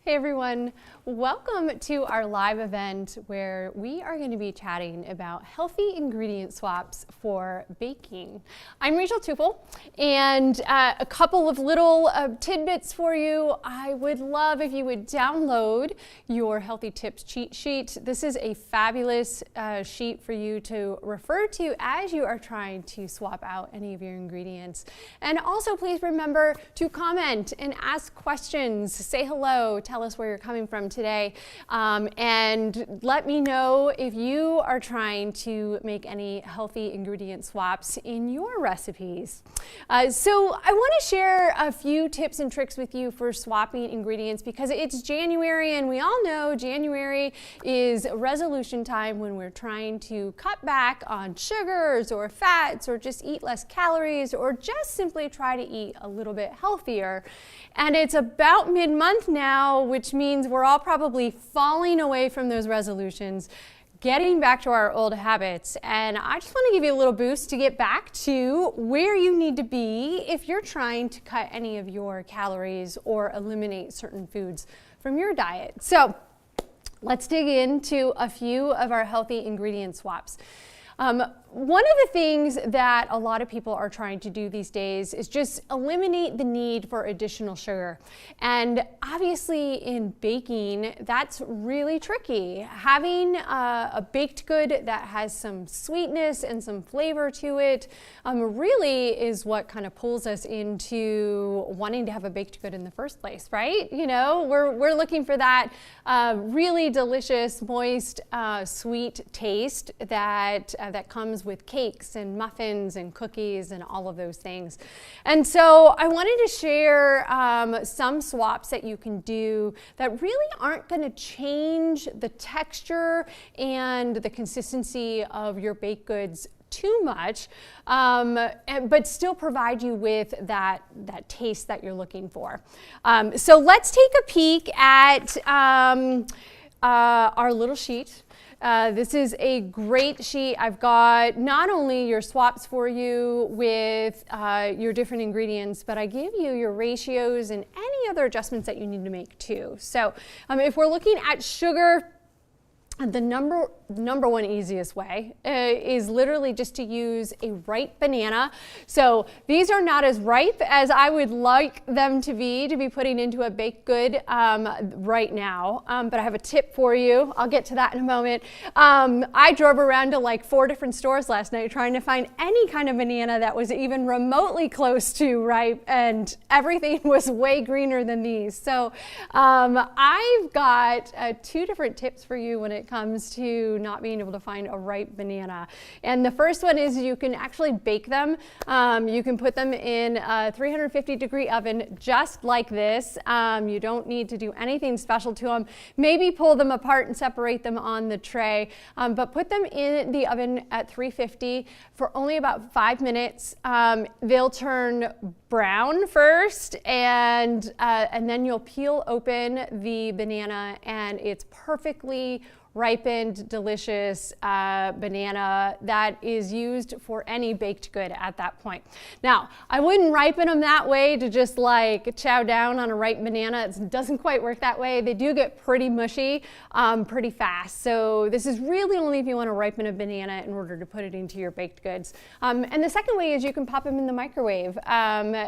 Hey everyone, welcome to our live event where we are going to be chatting about healthy ingredient swaps for baking. I'm Rachel Tupel, and a couple of little tidbits for you. I would love if you would download your Healthy Tips cheat sheet. This is a fabulous sheet for you to refer to as you are trying to swap out any of your ingredients. And also please remember to comment and ask questions, say hello, tell us where you're coming from today, and let me know if you are trying to make any healthy ingredient swaps in your recipes. So I want to share a few tips and tricks with you for swapping ingredients because it's January, and we all know January is resolution time when we're trying to cut back on sugars or fats or just eat less calories or just simply try to eat a little bit healthier. And it's about mid-month now, which means we're all probably falling away from those resolutions, getting back to our old habits. And I just want to give you a little boost to get back to where you need to be if you're trying to cut any of your calories or eliminate certain foods from your diet. So let's dig into a few of our healthy ingredient swaps. One of the things that a lot of people are trying to do these days is just eliminate the need for additional sugar. And obviously in baking, that's really tricky. Having a baked good that has some sweetness and some flavor to it really is what kind of pulls us into wanting to have a baked good in the first place, right? You know, we're looking for that really delicious, moist, sweet taste that comes with cakes and muffins and cookies and all of those things. And so I wanted to share some swaps that you can do that really aren't going to change the texture and the consistency of your baked goods too much, but still provide you with that taste that you're looking for. So let's take a peek at our little sheet. This is a great sheet. I've got not only your swaps for you with your different ingredients, but I give you your ratios and any other adjustments that you need to make too. So if we're looking at sugar, the number one easiest way is literally just to use a ripe banana. So these are not as ripe as I would like them to be putting into a baked good right now. But I have a tip for you. I'll get to that in a moment. I drove around to like 4 different stores last night trying to find any kind of banana that was even remotely close to ripe, and everything was way greener than these. So I've got 2 different tips for you when it comes to not being able to find a ripe banana. And the first one is you can actually bake them. You can put them in a 350-degree oven just like this. You don't need to do anything special to them. Maybe pull them apart and separate them on the tray, but put them in the oven at 350 for only about 5 minutes. They'll turn brown first, and then you'll peel open the banana, and it's perfectly ripened, delicious banana that is used for any baked good at that point. Now, I wouldn't ripen them that way to just like chow down on a ripe banana. It doesn't quite work that way. They do get pretty mushy pretty fast. So this is really only if you want to ripen a banana in order to put it into your baked goods. And the second way is you can pop them in the microwave.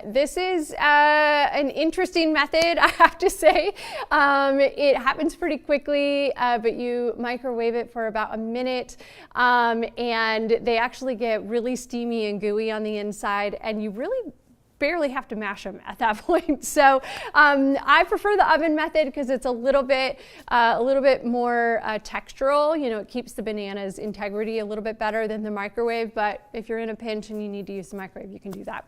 This is an interesting method, I have to say. It happens pretty quickly, but you microwave it for about a minute, and they actually get really steamy and gooey on the inside, and you really barely have to mash them at that point. So I prefer the oven method because it's a little bit more textural. You know, it keeps the banana's integrity a little bit better than the microwave. But if you're in a pinch and you need to use the microwave, you can do that.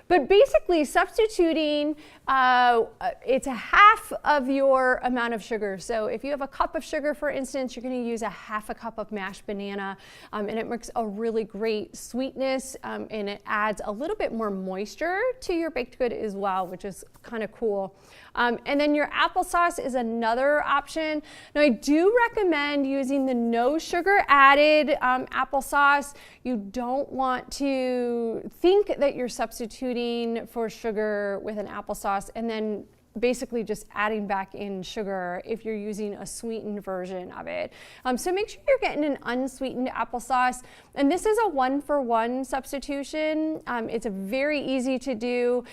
But basically, substituting, it's a half of your amount of sugar. So if you have a cup of sugar, for instance, you're going to use a half a cup of mashed banana, and it makes a really great sweetness, and it adds a little bit more moisture to your baked good as well, which is kind of cool. And then your applesauce is another option. Now, I do recommend using the no sugar added applesauce. You don't want to think that you're substituting for sugar with an applesauce and then basically just adding back in sugar if you're using a sweetened version of it. So make sure you're getting an unsweetened applesauce. And this is a 1-for-1 substitution. It's a very easy to do.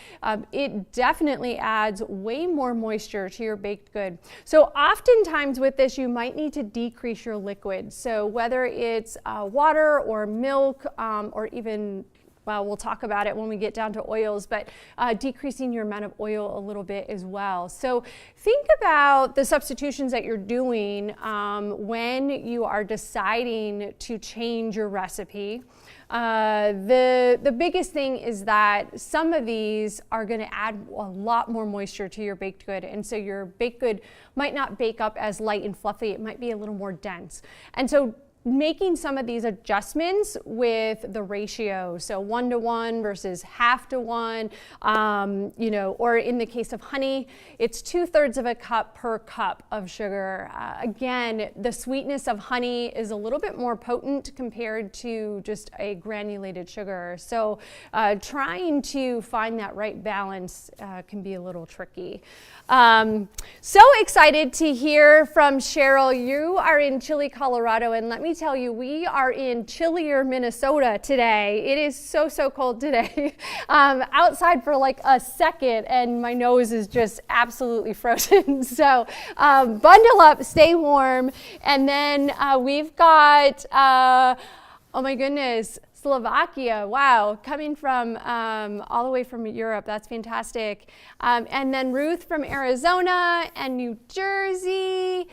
It definitely adds way more moisture to your baked good. So oftentimes with this, you might need to decrease your liquid. So whether it's water or milk or even, well, we'll talk about it when we get down to oils, but decreasing your amount of oil a little bit as well. So think about the substitutions that you're doing when you are deciding to change your recipe. The biggest thing is that some of these are going to add a lot more moisture to your baked good, and so your baked good might not bake up as light and fluffy. It might be a little more dense. And so making some of these adjustments with the ratio, so 1-to-1 versus half-to-1, you know, or in the case of honey, it's 2/3 of a cup per cup of sugar. Again, the sweetness of honey is a little bit more potent compared to just a granulated sugar. So trying to find that right balance can be a little tricky. So excited to hear from Cheryl. You are in Chile, Colorado, and let me tell you, we are in chillier Minnesota today. It is so cold today. Outside for like a second and my nose is just absolutely frozen. So bundle up, stay warm. And then we've got, oh my goodness, Slovakia, wow, coming from all the way from Europe. That's fantastic. And then Ruth from Arizona and New Jersey,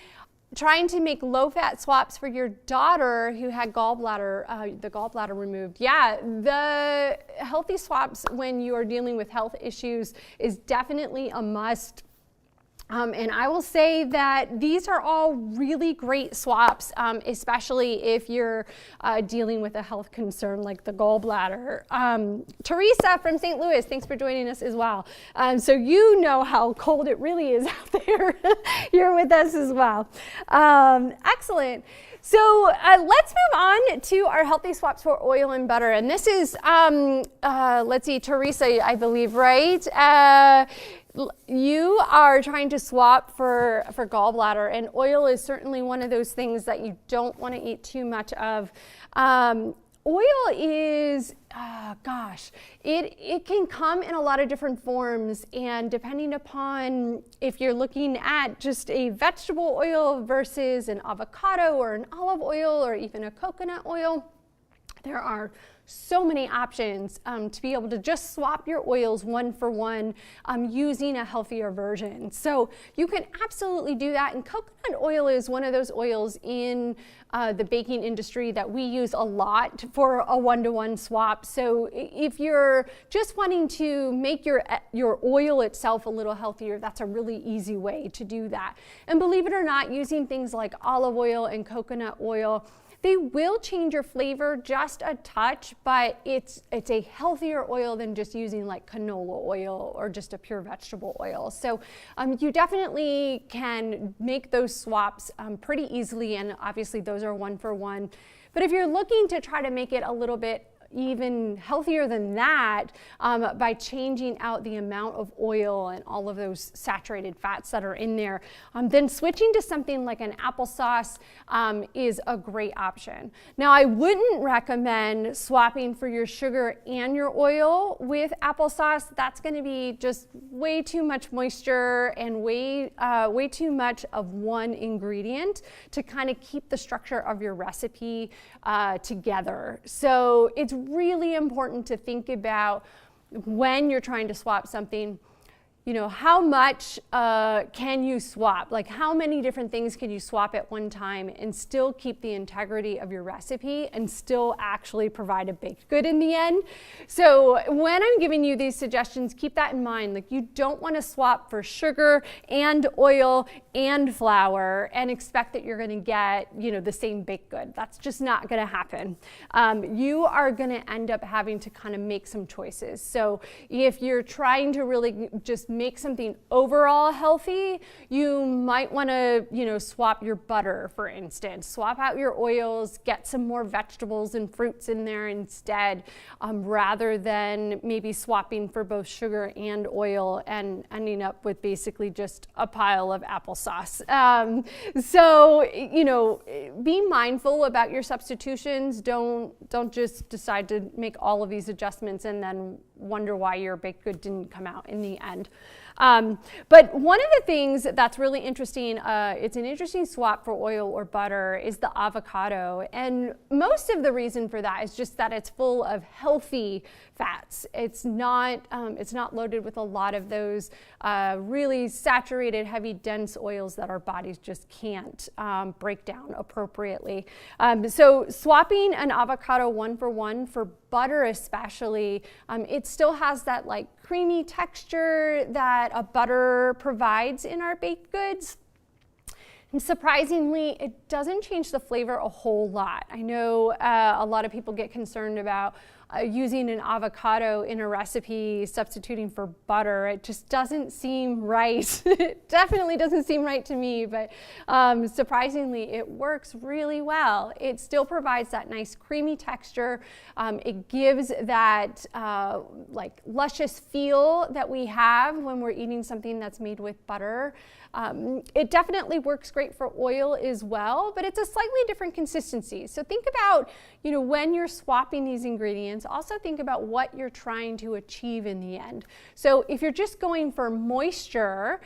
trying to make low-fat swaps for your daughter who had the gallbladder removed. Yeah, the healthy swaps when you are dealing with health issues is definitely a must. And I will say that these are all really great swaps, especially if you're dealing with a health concern like the gallbladder. Teresa from St. Louis, thanks for joining us as well. So you know how cold it really is out there. You're with us as well. Excellent. So let's move on to our healthy swaps for oil and butter. And this is, let's see, Teresa, I believe, right? You are trying to swap for gallbladder, and oil is certainly one of those things that you don't want to eat too much of. Oil is, gosh, it can come in a lot of different forms, and depending upon if you're looking at just a vegetable oil versus an avocado or an olive oil or even a coconut oil, there are so many options to be able to just swap your oils 1-for-1 using a healthier version. So you can absolutely do that. And coconut oil is one of those oils in the baking industry that we use a lot for a 1-to-1 swap. So if you're just wanting to make your oil itself a little healthier, that's a really easy way to do that. And believe it or not, using things like olive oil and coconut oil, they will change your flavor just a touch, but it's a healthier oil than just using like canola oil or just a pure vegetable oil. So you definitely can make those swaps pretty easily, and obviously those are 1-for-1. But if you're looking to try to make it a little bit even healthier than that by changing out the amount of oil and all of those saturated fats that are in there, then switching to something like an applesauce is a great option. Now, I wouldn't recommend swapping for your sugar and your oil with applesauce. That's going to be just way too much moisture and way too much of one ingredient to kind of keep the structure of your recipe together. So it's really important to think about when you're trying to swap something, you know, how much can you swap? Like how many different things can you swap at one time and still keep the integrity of your recipe and still actually provide a baked good in the end? So when I'm giving you these suggestions, keep that in mind. Like you don't want to swap for sugar and oil and flour and expect that you're going to get, you know, the same baked good. That's just not going to happen. You are going to end up having to kind of make some choices. So if you're trying to really just make something overall healthy, you might want to, swap your butter, for instance. Swap out your oils, get some more vegetables and fruits in there instead, rather than maybe swapping for both sugar and oil and ending up with basically just a pile of applesauce. Be mindful about your substitutions. Don't just decide to make all of these adjustments and then wonder why your baked good didn't come out in the end. But one of the things that's really interesting, it's an interesting swap for oil or butter, is the avocado. And most of the reason for that is just that it's full of healthy fats. It's not loaded with a lot of those really saturated, heavy, dense oils that our bodies just can't break down appropriately. So swapping an avocado 1-for-1 for butter especially, it still has that like creamy texture that a butter provides in our baked goods. And surprisingly, it doesn't change the flavor a whole lot. I know a lot of people get concerned about using an avocado in a recipe, substituting for butter. It just doesn't seem right. It definitely doesn't seem right to me, but surprisingly, it works really well. It still provides that nice creamy texture. It gives that like luscious feel that we have when we're eating something that's made with butter. It definitely works great for oil as well, but it's a slightly different consistency. So think about, when you're swapping these ingredients, also think about what you're trying to achieve in the end. So if you're just going for moisture,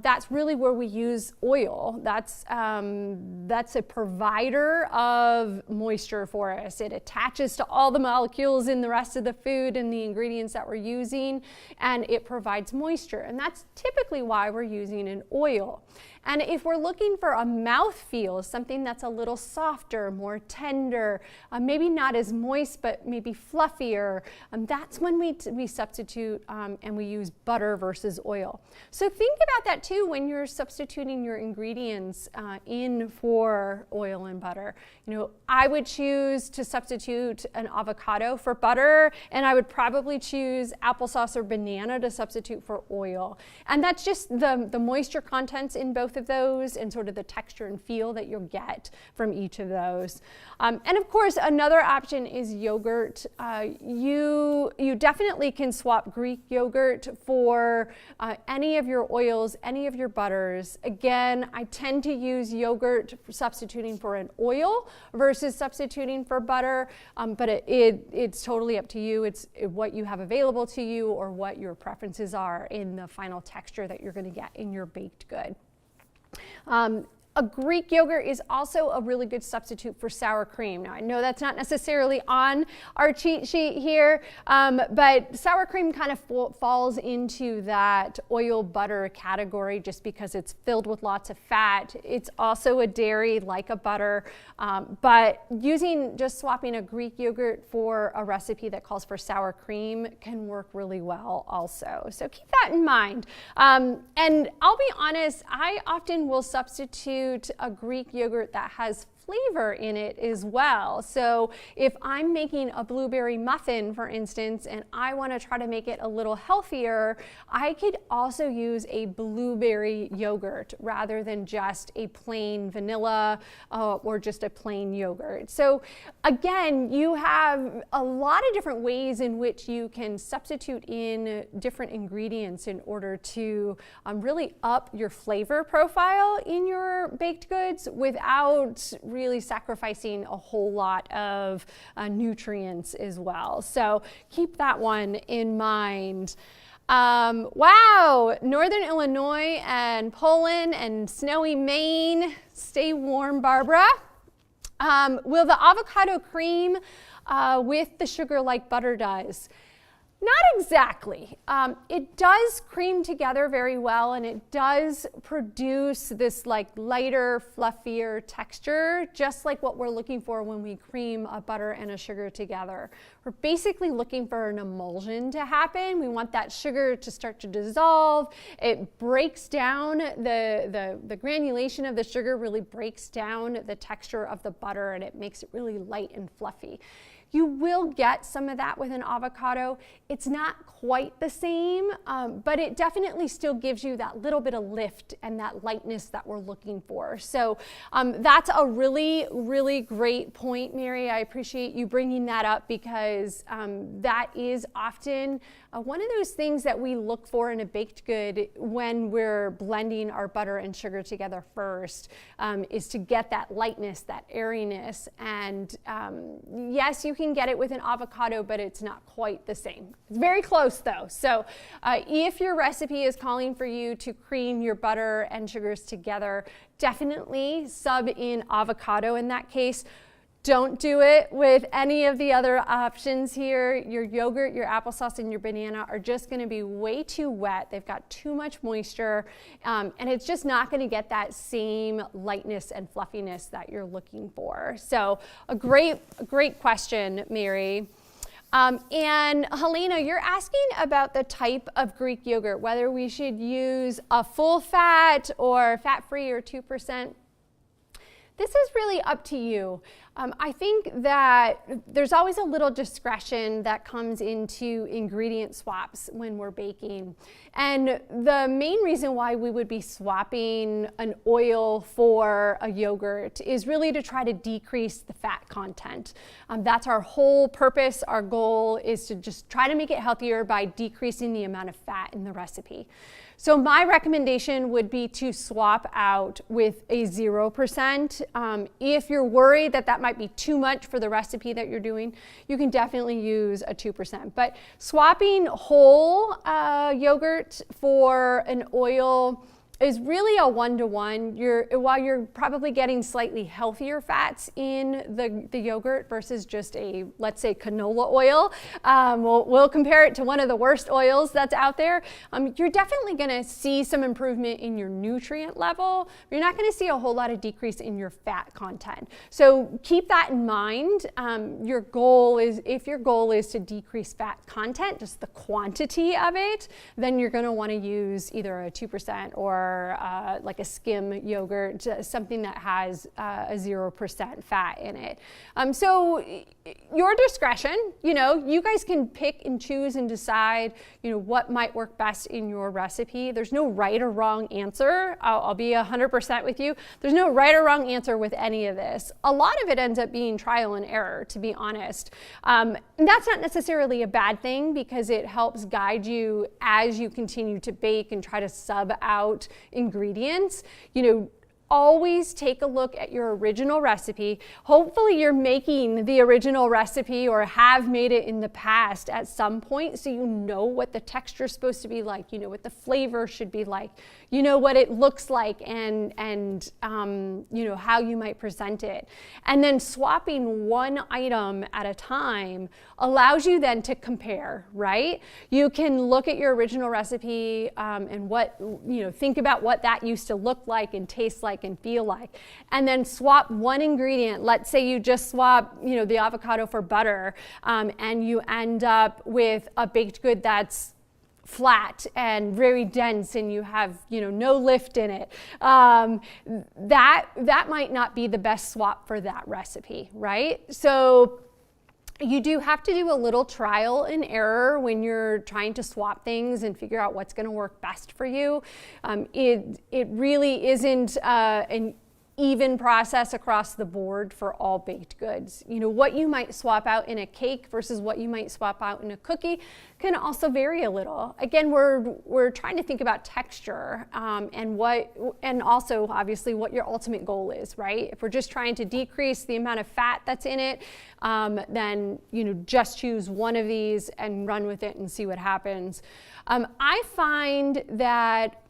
that's really where we use oil. That's a provider of moisture for us. It attaches to all the molecules in the rest of the food and the ingredients that we're using, and it provides moisture. And that's typically why we're using an oil. And if we're looking for a mouthfeel, something that's a little softer, more tender, maybe not as moist, but maybe fluffier, that's when we substitute and we use butter versus oil. So think about that too when you're substituting your ingredients in for oil and butter. I would choose to substitute an avocado for butter, and I would probably choose applesauce or banana to substitute for oil. And that's just the moisture contents in both of those and sort of the texture and feel that you'll get from each of those. And of course, another option is yogurt. You definitely can swap Greek yogurt for any of your oils, any of your butters. Again, I tend to use yogurt for substituting for an oil versus substituting for butter, but it's totally up to you. It's what you have available to you or what your preferences are in the final texture that you're going to get in your baked good. A Greek yogurt is also a really good substitute for sour cream. Now, I know that's not necessarily on our cheat sheet here, but sour cream kind of falls into that oil butter category just because it's filled with lots of fat. It's also a dairy like a butter, but just swapping a Greek yogurt for a recipe that calls for sour cream can work really well also. So keep that in mind. And I'll be honest, I often will substitute a Greek yogurt that has flavor in it as well. So if I'm making a blueberry muffin, for instance, and I want to try to make it a little healthier, I could also use a blueberry yogurt rather than just a plain vanilla or just a plain yogurt. So again, you have a lot of different ways in which you can substitute in different ingredients in order to really up your flavor profile in your baked goods without really sacrificing a whole lot of nutrients as well. So keep that one in mind. Wow, Northern Illinois and Poland and snowy Maine. Stay warm, Barbara. Will the avocado cream with the sugar like butter does? Not exactly. It does cream together very well, and it does produce this like lighter, fluffier texture, just like what we're looking for when we cream a butter and a sugar together. We're basically looking for an emulsion to happen. We want that sugar to start to dissolve. It breaks down, the granulation of the sugar really breaks down the texture of the butter, and it makes it really light and fluffy. You will get some of that with an avocado. It's not quite the same, but it definitely still gives you that little bit of lift and that lightness that we're looking for. So that's a really, really great point, Mary. I appreciate you bringing that up because that is often one of those things that we look for in a baked good when we're blending our butter and sugar together first, is to get that lightness, that airiness. And yes, you can get it with an avocado, but it's not quite the same. It's very close though. So if your recipe is calling for you to cream your butter and sugars together, definitely sub in avocado in that case. Don't do it with any of the other options here. Your yogurt, your applesauce, and your banana are just going to be way too wet. They've got too much moisture, and it's just not going to get that same lightness and fluffiness that you're looking for. So a great question, Mary. And Helena, you're asking about the type of Greek yogurt, whether we should use a full fat or fat-free or 2%. This is really up to you. I think that there's always a little discretion that comes into ingredient swaps when we're baking. And the main reason why we would be swapping an oil for a yogurt is really to try to decrease the fat content. That's our whole purpose. Our goal is to just try to make it healthier by decreasing the amount of fat in the recipe. So my recommendation would be to swap out with a 0%. If you're worried that that might be too much for the recipe that you're doing, you can definitely use a 2%. But swapping whole yogurt for an oil is really a one-to-one. While you're probably getting slightly healthier fats in the yogurt versus just a, let's say, canola oil. We'll compare it to one of the worst oils that's out there. You're definitely gonna see some improvement in your nutrient level. You're not gonna see a whole lot of decrease in your fat content. So keep that in mind. If your goal is to decrease fat content, just the quantity of it, then you're gonna wanna use either a 2% or like a skim yogurt, something that has a 0% fat in it. So your discretion, you guys can pick and choose and decide, what might work best in your recipe. There's no right or wrong answer. I'll be 100% with you. There's no right or wrong answer with any of this. A lot of it ends up being trial and error, to be honest. And that's not necessarily a bad thing because it helps guide you as you continue to bake and try to sub out ingredients. Always take a look at your original recipe. Hopefully you're making the original recipe or have made it in the past at some point, so you know what the texture is supposed to be like, what the flavor should be like, what it looks like, and how you might present it. And then swapping one item at a time allows you then to compare, right? You can look at your original recipe and think about what that used to look like and taste like and feel like, and then swap one ingredient. Let's say you just swap the avocado for butter, and you end up with a baked good that's flat and very dense and you have no lift in it. That might not be the best swap for that recipe, right? So you do have to do a little trial and error when you're trying to swap things and figure out what's going to work best for you. It really isn't an even process across the board for all baked goods. What you might swap out in a cake versus what you might swap out in a cookie can also vary a little. Again, we're trying to think about texture and also obviously what your ultimate goal is, right? If we're just trying to decrease the amount of fat that's in it, then just choose one of these and run with it and see what happens. I find that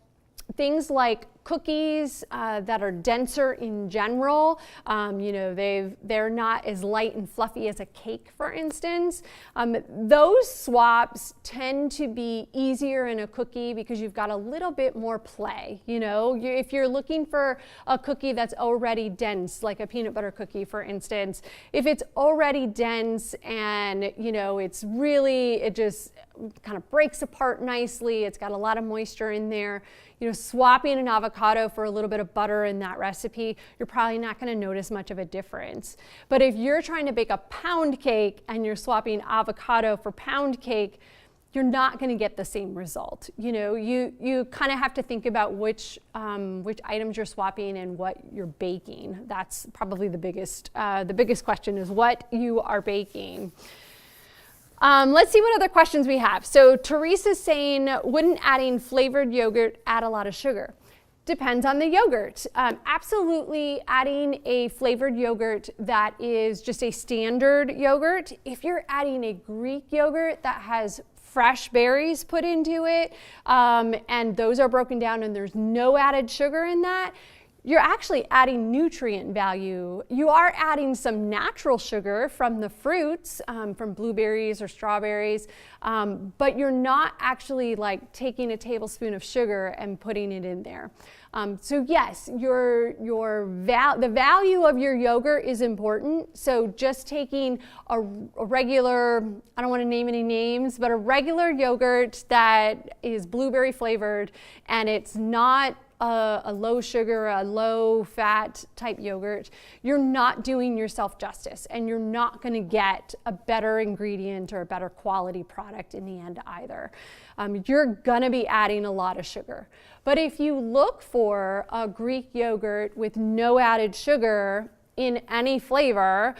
things like cookies that are denser in general, they're not as light and fluffy as a cake, for instance. Those swaps tend to be easier in a cookie because you've got a little bit more play. If you're looking for a cookie that's already dense, like a peanut butter cookie, for instance, if it's already dense and it just kind of breaks apart nicely. It's got a lot of moisture in there. You know, swapping an avocado for a little bit of butter in that recipe, you're probably not going to notice much of a difference. But if you're trying to bake a pound cake and you're swapping avocado for pound cake, you're not going to get the same result. You know, you kind of have to think about which items you're swapping and what you're baking. That's probably the biggest question, is what you are baking. Let's see what other questions we have. So Teresa's saying, wouldn't adding flavored yogurt add a lot of sugar? Depends on the yogurt. Absolutely, adding a flavored yogurt that is just a standard yogurt. If you're adding a Greek yogurt that has fresh berries put into it, and those are broken down and there's no added sugar in that, you're actually adding nutrient value. You are adding some natural sugar from the fruits, from blueberries or strawberries, but you're not actually like taking a tablespoon of sugar and putting it in there. So yes, the value of your yogurt is important. So just taking a regular, I don't want to name any names, but a regular yogurt that is blueberry flavored and it's not a low sugar, a low fat type yogurt, you're not doing yourself justice, and you're not going to get a better ingredient or a better quality product in the end either. You're going to be adding a lot of sugar. But if you look for a Greek yogurt with no added sugar in any flavor,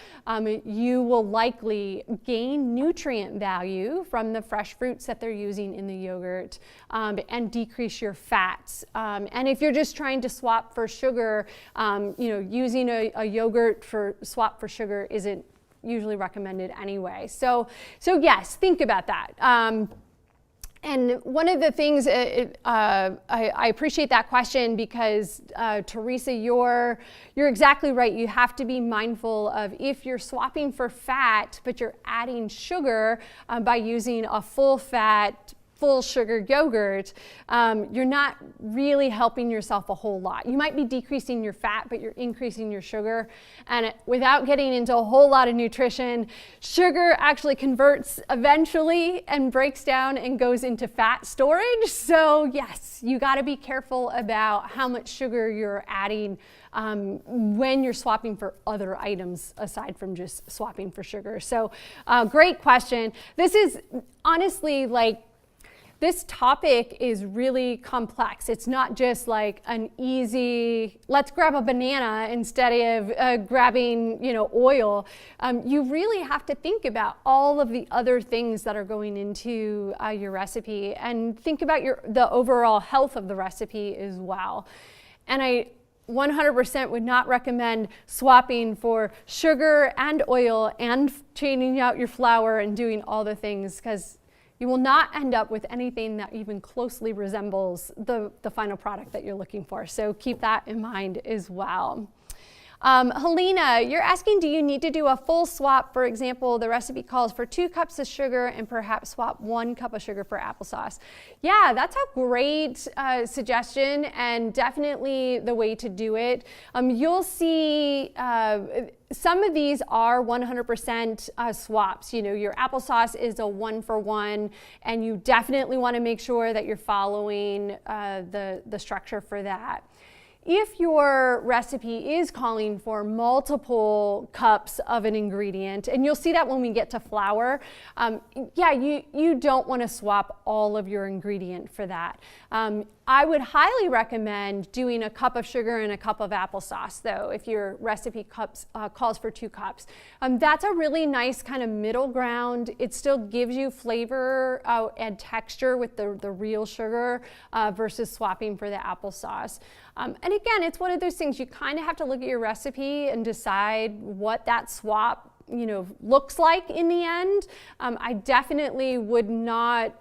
you will likely gain nutrient value from the fresh fruits that they're using in the yogurt, and decrease your fats. And if you're just trying to swap for sugar, using a yogurt for swap for sugar isn't usually recommended anyway. So yes, think about that. And one of the things, I appreciate that question because, Teresa, you're exactly right. You have to be mindful of if you're swapping for fat, but you're adding sugar by using a full fat, full sugar yogurt, you're not really helping yourself a whole lot. You might be decreasing your fat, but you're increasing your sugar. And without getting into a whole lot of nutrition, sugar actually converts eventually and breaks down and goes into fat storage. So yes, you got to be careful about how much sugar you're adding when you're swapping for other items aside from just swapping for sugar. So great question. This is honestly this topic is really complex. It's not just like an easy, let's grab a banana instead of grabbing, oil. You really have to think about all of the other things that are going into your recipe, and think about the overall health of the recipe as well. And I 100% would not recommend swapping for sugar and oil and changing out your flour and doing all the things, because you will not end up with anything that even closely resembles the final product that you're looking for. So keep that in mind as well. Helena, you're asking, do you need to do a full swap? For example, the recipe calls for 2 cups of sugar and perhaps swap 1 cup of sugar for applesauce. Yeah, that's a great suggestion, and definitely the way to do it. You'll see some of these are 100% swaps. Your applesauce is a 1-for-1, and you definitely want to make sure that you're following the structure for that. If your recipe is calling for multiple cups of an ingredient, and you'll see that when we get to flour, you don't want to swap all of your ingredient for that. I would highly recommend doing a cup of sugar and a cup of applesauce, though, if your recipe calls for 2 cups. That's a really nice kind of middle ground. It still gives you flavor and texture with the real sugar versus swapping for the applesauce. And again, it's one of those things you kind of have to look at your recipe and decide what that swap looks like in the end. I definitely would not,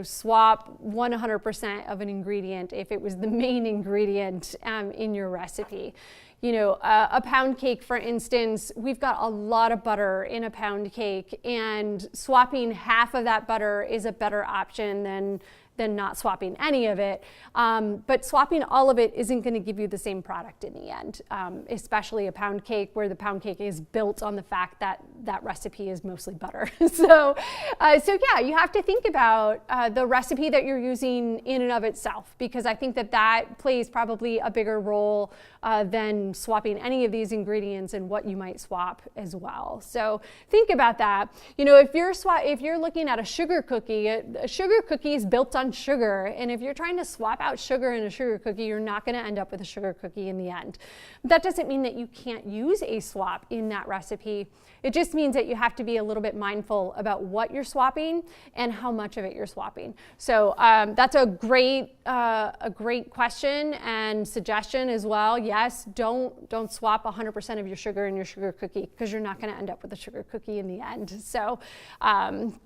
swap 100% of an ingredient if it was the main ingredient in your recipe. A pound cake, for instance, we've got a lot of butter in a pound cake, and swapping half of that butter is a better option than than not swapping any of it. But swapping all of it isn't going to give you the same product in the end, especially a pound cake where the pound cake is built on the fact that that recipe is mostly butter. So yeah, you have to think about the recipe that you're using in and of itself, because I think that that plays probably a bigger role than swapping any of these ingredients and what you might swap as well. So think about that. You know, if you're looking at a sugar cookie is built on sugar, and if you're trying to swap out sugar in a sugar cookie, you're not going to end up with a sugar cookie in the end. That doesn't mean that you can't use a swap in that recipe. It just means that you have to be a little bit mindful about what you're swapping and how much of it you're swapping. So that's a great question and suggestion as well. Yes, don't swap 100% of your sugar in your sugar cookie, because you're not going to end up with a sugar cookie in the end. So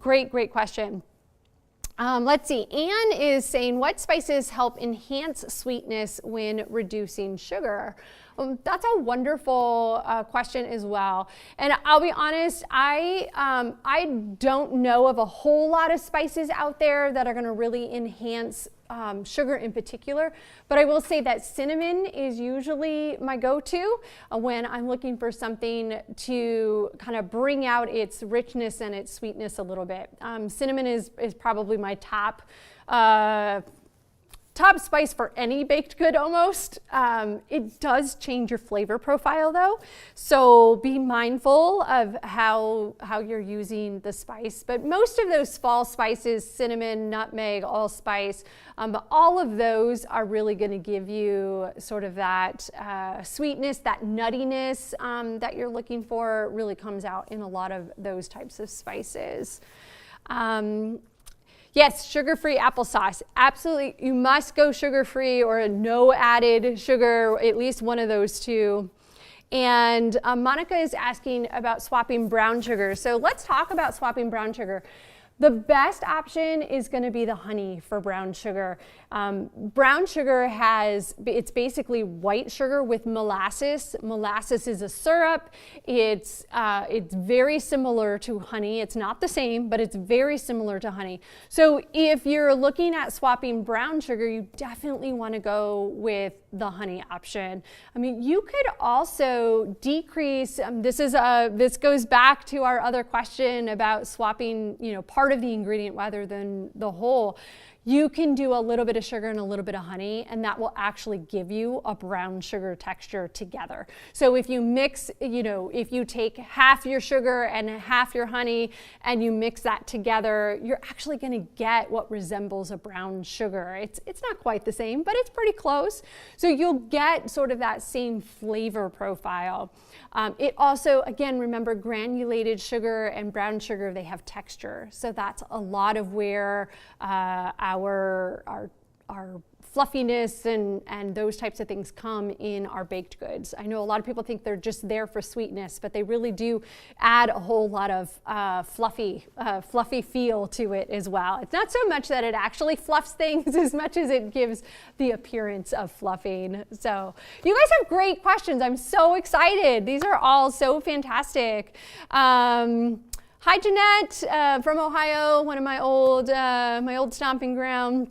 great question. Let's see. Anne is saying, what spices help enhance sweetness when reducing sugar? That's a wonderful question as well. And I'll be honest, I don't know of a whole lot of spices out there that are going to really enhance sugar in particular, but I will say that cinnamon is usually my go-to when I'm looking for something to kind of bring out its richness and its sweetness a little bit. Cinnamon is probably my top spice for any baked good almost. It does change your flavor profile though, so be mindful of how you're using the spice. But most of those fall spices, cinnamon, nutmeg, allspice, all of those are really going to give you sort of that sweetness, that nuttiness that you're looking for really comes out in a lot of those types of spices. Yes, sugar-free applesauce. Absolutely, you must go sugar-free or a no added sugar, at least one of those two. And Monica is asking about swapping brown sugar. So let's talk about swapping brown sugar. The best option is going to be the honey for brown sugar. Brown sugar it's basically white sugar with molasses. Molasses is a syrup. It's very similar to honey. It's not the same, but it's very similar to honey. So if you're looking at swapping brown sugar, you definitely want to go with the honey option. I mean, you could also decrease, this goes back to our other question about swapping, part of the ingredient rather than the whole. You can do a little bit of sugar and a little bit of honey, and that will actually give you a brown sugar texture together. So if you mix, if you take half your sugar and half your honey and you mix that together, you're actually going to get what resembles a brown sugar. It's not quite the same, but it's pretty close. So you'll get sort of that same flavor profile. It also, again, remember, granulated sugar and brown sugar, they have texture. So that's a lot of where our fluffiness and those types of things come in our baked goods. I know a lot of people think they're just there for sweetness, but they really do add a whole lot of fluffy feel to it as well. It's not so much that it actually fluffs things as much as it gives the appearance of fluffing. So you guys have great questions. I'm so excited. These are all so fantastic. Hi, Jeanette from Ohio, one of my old stomping ground.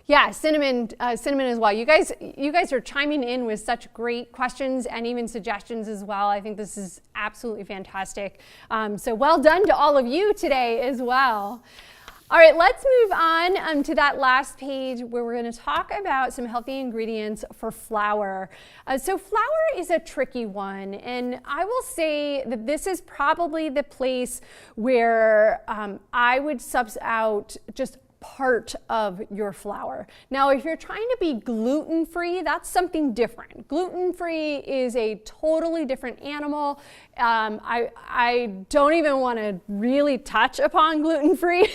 Yeah, cinnamon as well. You guys are chiming in with such great questions and even suggestions as well. I think this is absolutely fantastic. So well done to all of you today as well. All right, let's move on to that last page where we're going to talk about some healthy ingredients for flour. So flour is a tricky one, and I will say that this is probably the place where I would sub out just part of your flour. Now, if you're trying to be gluten-free, that's something different. Gluten-free is a totally different animal. I don't even want to really touch upon gluten-free.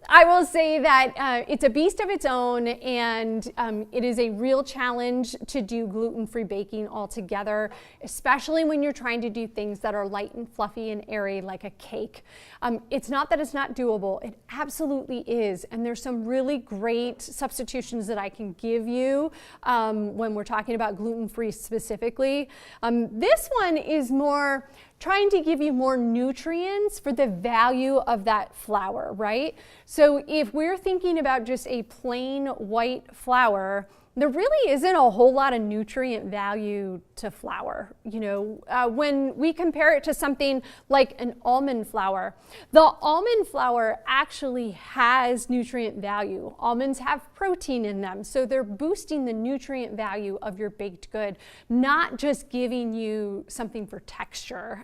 I will say that it's a beast of its own, and it is a real challenge to do gluten-free baking altogether, especially when you're trying to do things that are light and fluffy and airy like a cake. It's not that it's not doable, it absolutely is, and there's some really great substitutions that I can give you when we're talking about gluten-free specifically. This one is more trying to give you more nutrients for the value of that flour, right? So if we're thinking about just a plain white flour, there really isn't a whole lot of nutrient value to flour. When we compare it to something like an almond flour, the almond flour actually has nutrient value. Almonds have protein in them, so they're boosting the nutrient value of your baked good, not just giving you something for texture.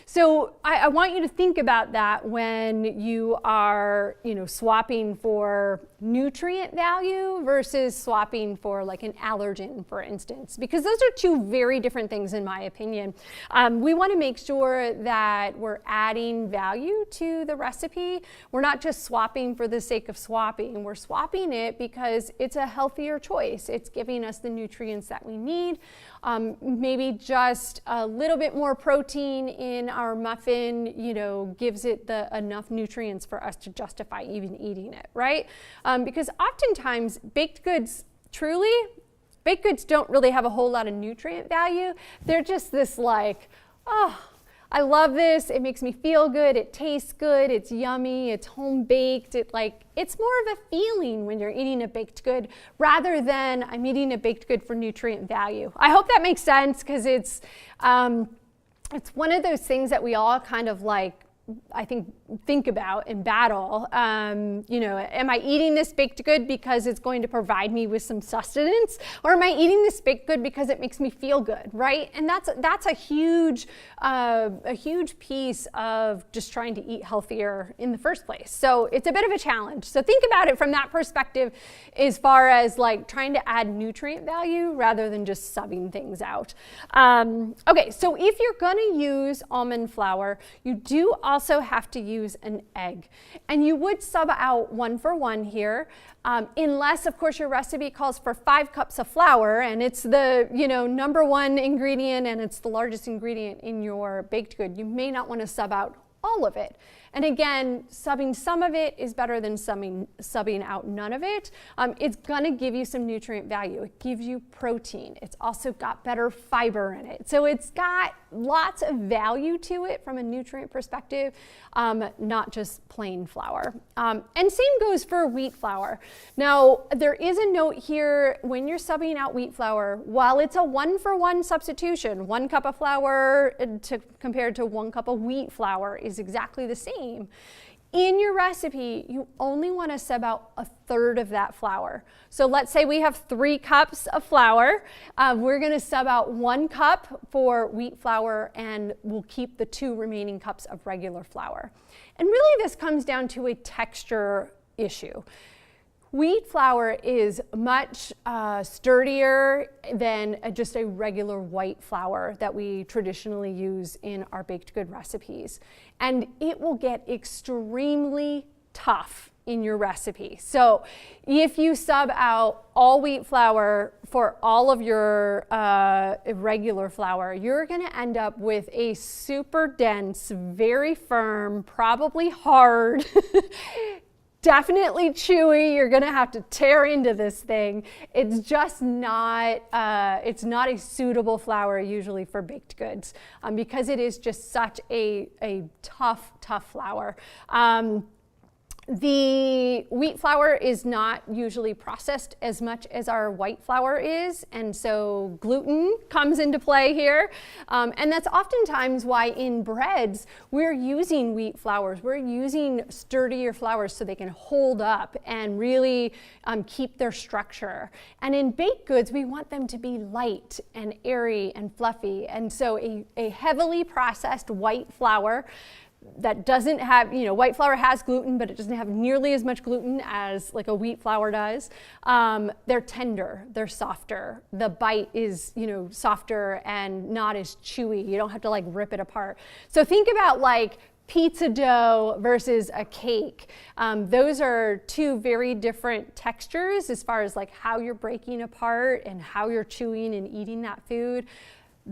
So I want you to think about that when you are, swapping for nutrient value versus swapping for like an allergen, for instance, because those are two very different things in my opinion. We want to make sure that we're adding value to the recipe. We're not just swapping for the sake of swapping. We're swapping it because it's a healthier choice. It's giving us the nutrients that we need. Maybe just a little bit more protein in our muffin, gives it enough nutrients for us to justify even eating it, right? Because oftentimes baked goods don't really have a whole lot of nutrient value. They're just this I love this, it makes me feel good, it tastes good, it's yummy, it's home baked, it's more of a feeling when you're eating a baked good rather than I'm eating a baked good for nutrient value. I hope that makes sense, because it's one of those things that we all kind of think about in battle. Am I eating this baked good because it's going to provide me with some sustenance, or am I eating this baked good because it makes me feel good, right? And that's a huge piece of just trying to eat healthier in the first place. So it's a bit of a challenge. So think about it from that perspective, as far as trying to add nutrient value rather than just subbing things out. Okay, so if you're going to use almond flour, you do also have to use an egg, and you would sub out 1 for 1 here, unless of course your recipe calls for 5 cups of flour and it's the number 1 ingredient and it's the largest ingredient in your baked good. You may not want to sub out all of it. And again, subbing some of it is better than subbing out none of it. It's going to give you some nutrient value. It gives you protein. It's also got better fiber in it. So it's got lots of value to it from a nutrient perspective, not just plain flour. And same goes for wheat flour. Now, there is a note here when you're subbing out wheat flour, while it's a 1 for 1 substitution, 1 cup of flour compared to 1 cup of wheat flour is exactly the same. In your recipe, you only want to sub out 1/3 of that flour. So let's say we have 3 cups of flour. We're going to sub out 1 cup for wheat flour, and we'll keep the 2 remaining cups of regular flour. And really this comes down to a texture issue. Wheat flour is much sturdier than just a regular white flour that we traditionally use in our baked good recipes. And it will get extremely tough in your recipe. So if you sub out all wheat flour for all of your regular flour, you're going to end up with a super dense, very firm, probably hard, definitely chewy. You're going to have to tear into this thing. It's just not, it's not a suitable flour usually for baked goods because it is just such a tough flour. The wheat flour is not usually processed as much as our white flour is, and so gluten comes into play here. And that's oftentimes why in breads we're using wheat flours. We're using sturdier flours so they can hold up and really keep their structure. And in baked goods, we want them to be light and airy and fluffy. And so a heavily processed white flour that doesn't have, white flour has gluten, but it doesn't have nearly as much gluten as like a wheat flour does. They're tender, they're softer. The bite is, softer and not as chewy. You don't have to rip it apart. So think about pizza dough versus a cake. Those are 2 very different textures as far as how you're breaking apart and how you're chewing and eating that food.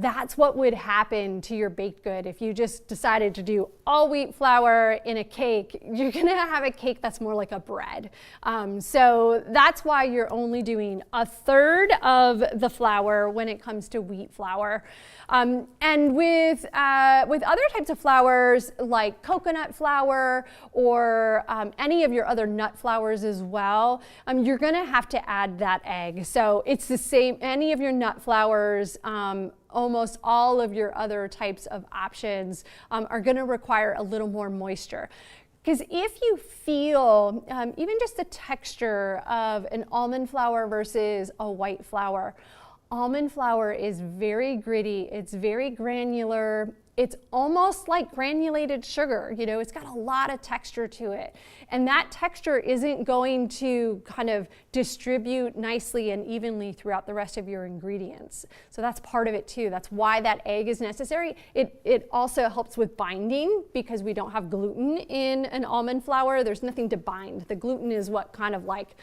that's what would happen to your baked good if you just decided to do all wheat flour in a cake. You're gonna have a cake that's more like a bread. So that's why you're only doing a third of the flour when it comes to wheat flour. And with other types of flours like coconut flour or any of your other nut flours as well, you're gonna have to add that egg. So it's the same, any of your nut flours, almost all of your other types of options are gonna require a little more moisture. Because if you feel even just the texture of an almond flour versus a white flour, almond flour is very gritty, it's very granular, it's almost like granulated sugar, you know, it's got a lot of texture to it. And that texture isn't going to kind of distribute nicely and evenly throughout the rest of your ingredients. So that's part of it too. That's why that egg is necessary. It also helps with binding because we don't have gluten in an almond flour. There's nothing to bind. The gluten is what kind of like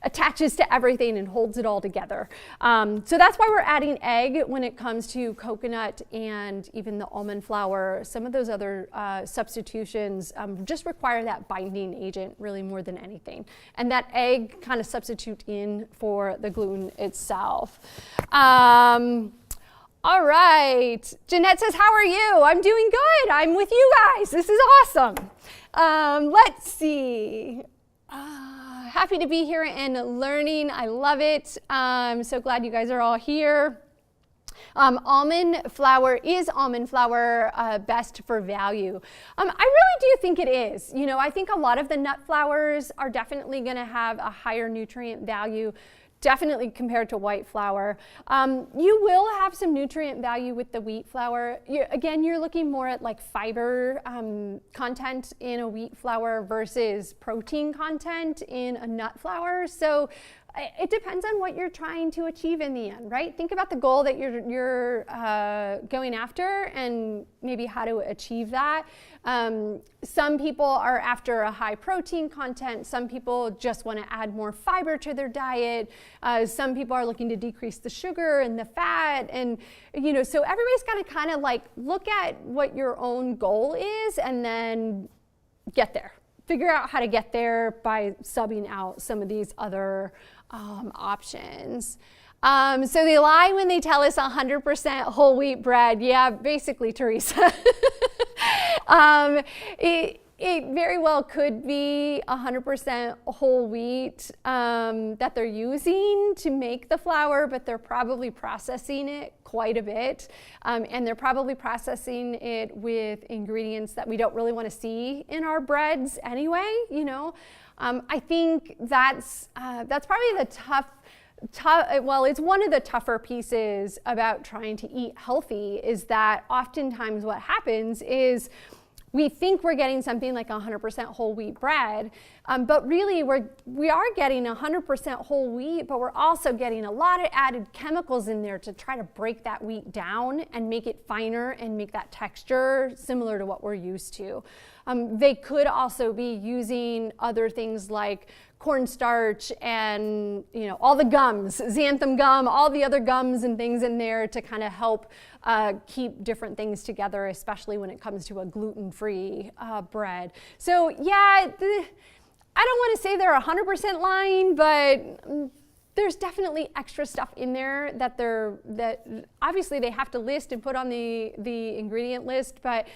attaches to everything and holds it all together. So that's why we're adding egg when it comes to coconut and even the almond flour. Some of those other substitutions just require that binding agent really more than anything. And that egg kind of substitute in for the gluten itself. All right, Jeanette says, how are you? I'm doing good. I'm with you guys. This is awesome. Let's see. Happy to be here and learning. I love it. I'm so glad you guys are all here. Almond flour, is almond flour best for value? I really do think it is. You know, I think a lot of the nut flours are definitely going to have a higher nutrient value, definitely compared to white flour. You will have some nutrient value with the wheat flour. Again, you're looking more at like fiber content in a wheat flour versus protein content in a nut flour. So it depends on what you're trying to achieve in the end, right? Think about the goal that you're going after and maybe how to achieve that. Some people are after a high protein content. Some people just want to add more fiber to their diet. Some people are looking to decrease the sugar and the fat. And, you know, so everybody's got to kind of like look at what your own goal is and then get there. Figure out how to get there by subbing out some of these other options. So they lie when they tell us 100% whole wheat bread. Yeah, basically, Teresa. It very well could be 100% whole wheat that they're using to make the flour, but they're probably processing it quite a bit. And they're probably processing it with ingredients that we don't really want to see in our breads anyway, you know. I think that's probably the well, it's one of the tougher pieces about trying to eat healthy, is that oftentimes what happens is we think we're getting something like 100% whole wheat bread, but really we are getting 100% whole wheat, but we're also getting a lot of added chemicals in there to try to break that wheat down and make it finer and make that texture similar to what we're used to. They could also be using other things like cornstarch and, you know, all the gums, xanthan gum, all the other gums and things in there to kind of help keep different things together, especially when it comes to a gluten-free bread. So yeah, I don't want to say they're 100% lying, but there's definitely extra stuff in there that obviously they have to list and put on the ingredient list, but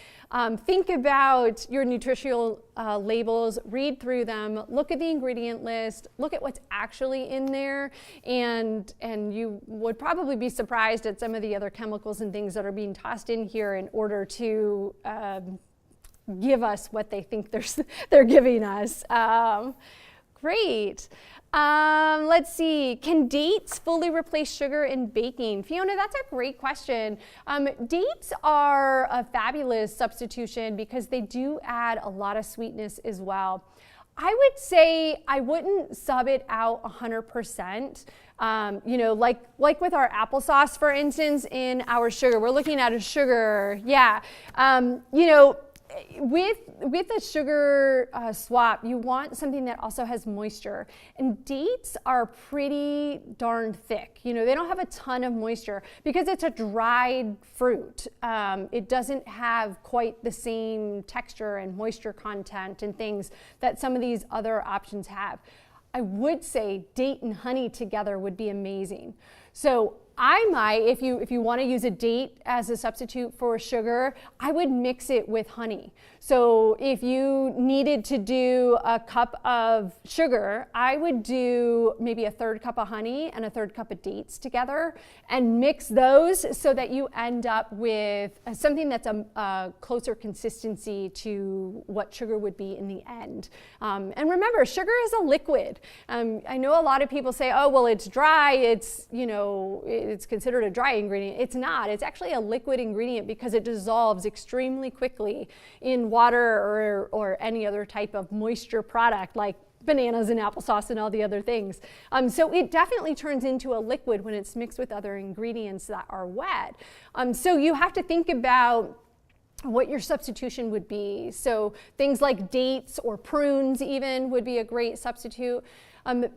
think about your nutritional labels, read through them, look at the ingredient list, look at what's actually in there, and you would probably be surprised at some of the other chemicals and things that are being tossed in here in order to give us what they think they're giving us. Great. Let's see, can dates fully replace sugar in baking? Fiona, that's a great question. Dates are a fabulous substitution because they do add a lot of sweetness as well. I would say I wouldn't sub it out 100%. You know, like with our applesauce, for instance, in our sugar, we're looking at a sugar, yeah. You know, with a sugar swap, you want something that also has moisture. And dates are pretty darn thick. You know, they don't have a ton of moisture because it's a dried fruit. It doesn't have quite the same texture and moisture content and things that some of these other options have. I would say date and honey together would be amazing. So I might, if you want to use a date as a substitute for sugar, I would mix it with honey. So if you needed to do a cup of sugar, I would do maybe a third cup of honey and a third cup of dates together and mix those so that you end up with something that's a closer consistency to what sugar would be in the end. And remember, sugar is a liquid. I know a lot of people say, oh, well, it's dry, it's, you know, it's considered a dry ingredient. It's not. It's actually a liquid ingredient because it dissolves extremely quickly in water or any other type of moisture product like bananas and applesauce and all the other things. So it definitely turns into a liquid when it's mixed with other ingredients that are wet. So you have to think about what your substitution would be. So things like dates or prunes even would be a great substitute.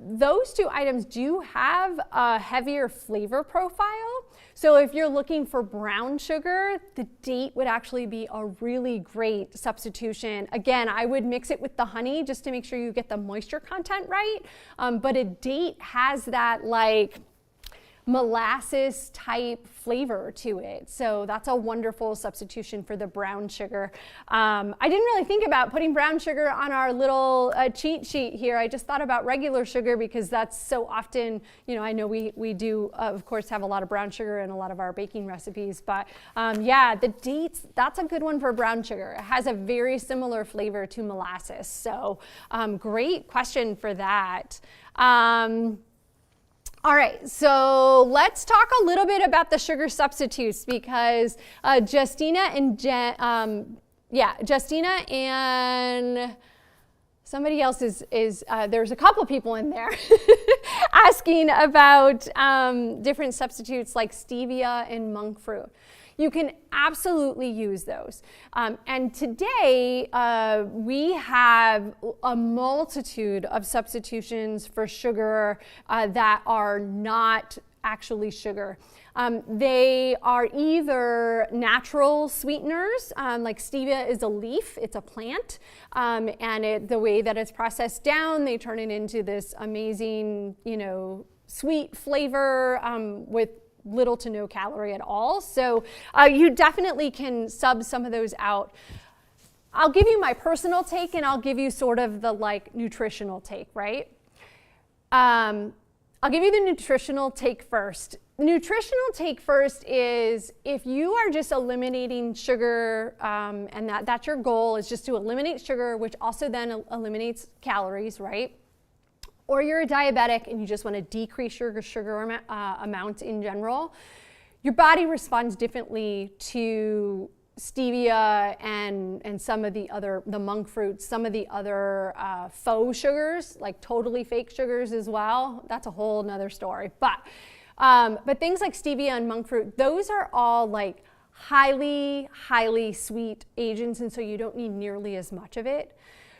Those two items do have a heavier flavor profile. So if you're looking for brown sugar, the date would actually be a really great substitution. Again, I would mix it with the honey just to make sure you get the moisture content right. But a date has that like molasses type flavor to it. So that's a wonderful substitution for the brown sugar. I didn't really think about putting brown sugar on our little cheat sheet here. I just thought about regular sugar because that's so often, you know, I know we do, of course, have a lot of brown sugar in a lot of our baking recipes. But yeah, the dates, that's a good one for brown sugar. It has a very similar flavor to molasses. So great question for that. All right, so let's talk a little bit about the sugar substitutes because Justina and somebody else is there's a couple people in there asking about different substitutes like stevia and monk fruit. You can absolutely use those. And today, we have a multitude of substitutions for sugar that are not actually sugar. They are either natural sweeteners, like stevia is a leaf, it's a plant, and the way that it's processed down, they turn it into this amazing, you know, sweet flavor with little to no calorie at all. So you definitely can sub some of those out. I'll give you my personal take and I'll give you sort of the like nutritional take, right? I'll give you the nutritional take first. The nutritional take first is if you are just eliminating sugar and that's your goal is just to eliminate sugar, which also then eliminates calories, right? Or you're a diabetic and you just want to decrease your sugar amount in general, your body responds differently to stevia and some of the other, the monk fruits, some of the other faux sugars, like totally fake sugars as well. That's a whole nother story. But things like stevia and monk fruit, those are all like highly, highly sweet agents, and so you don't need nearly as much of it.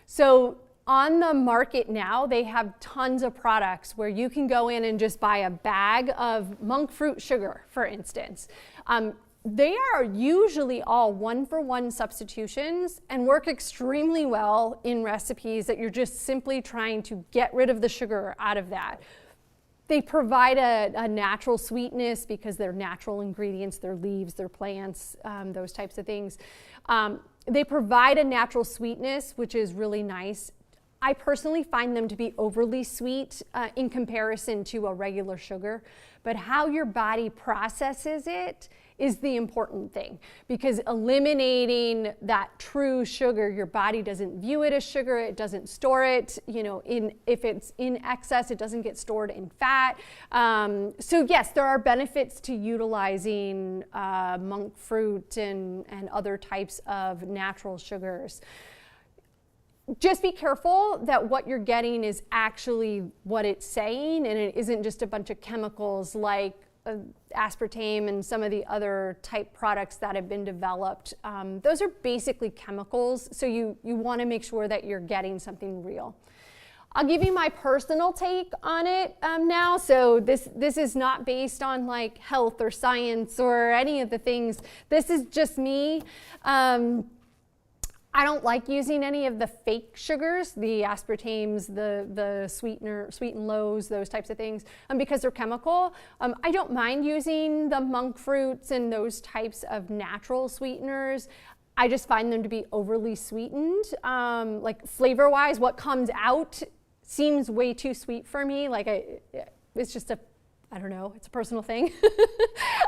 So on the market now, they have tons of products where you can go in and just buy a bag of monk fruit sugar, for instance. They are usually all one-for-one substitutions and work extremely well in recipes that you're just simply trying to get rid of the sugar out of that. They provide a natural sweetness because they're natural ingredients, they're leaves, they're plants, those types of things. They provide a natural sweetness, which is really nice. I personally find them to be overly sweet in comparison to a regular sugar, but how your body processes it is the important thing, because eliminating that true sugar, your body doesn't view it as sugar, it doesn't store it, you know, if it's in excess, it doesn't get stored in fat. So yes, there are benefits to utilizing monk fruit and other types of natural sugars. Just be careful that what you're getting is actually what it's saying and it isn't just a bunch of chemicals like aspartame and some of the other type products that have been developed. Those are basically chemicals, so you want to make sure that you're getting something real. I'll give you my personal take on it now. So this is not based on like health or science or any of the things. This is just me. I don't like using any of the fake sugars, the aspartames, the sweetened lows, those types of things, because they're chemical. I don't mind using the monk fruits and those types of natural sweeteners. I just find them to be overly sweetened. Like flavor-wise, what comes out seems way too sweet for me. Like it's just I don't know, it's a personal thing.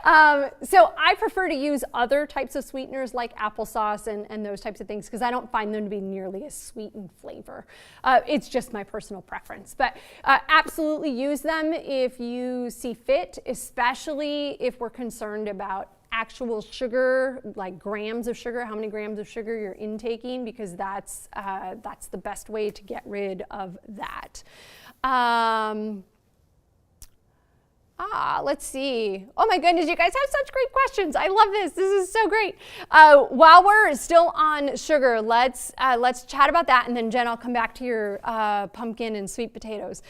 So I prefer to use other types of sweeteners like applesauce and those types of things because I don't find them to be nearly as sweet in flavor. It's just my personal preference. But absolutely use them if you see fit, especially if we're concerned about actual sugar, like grams of sugar, how many grams of sugar you're intaking, because that's the best way to get rid of that. Let's see. Oh my goodness, you guys have such great questions. I love this. This is so great. While we're still on sugar, let's chat about that, and then Jen, I'll come back to your pumpkin and sweet potatoes.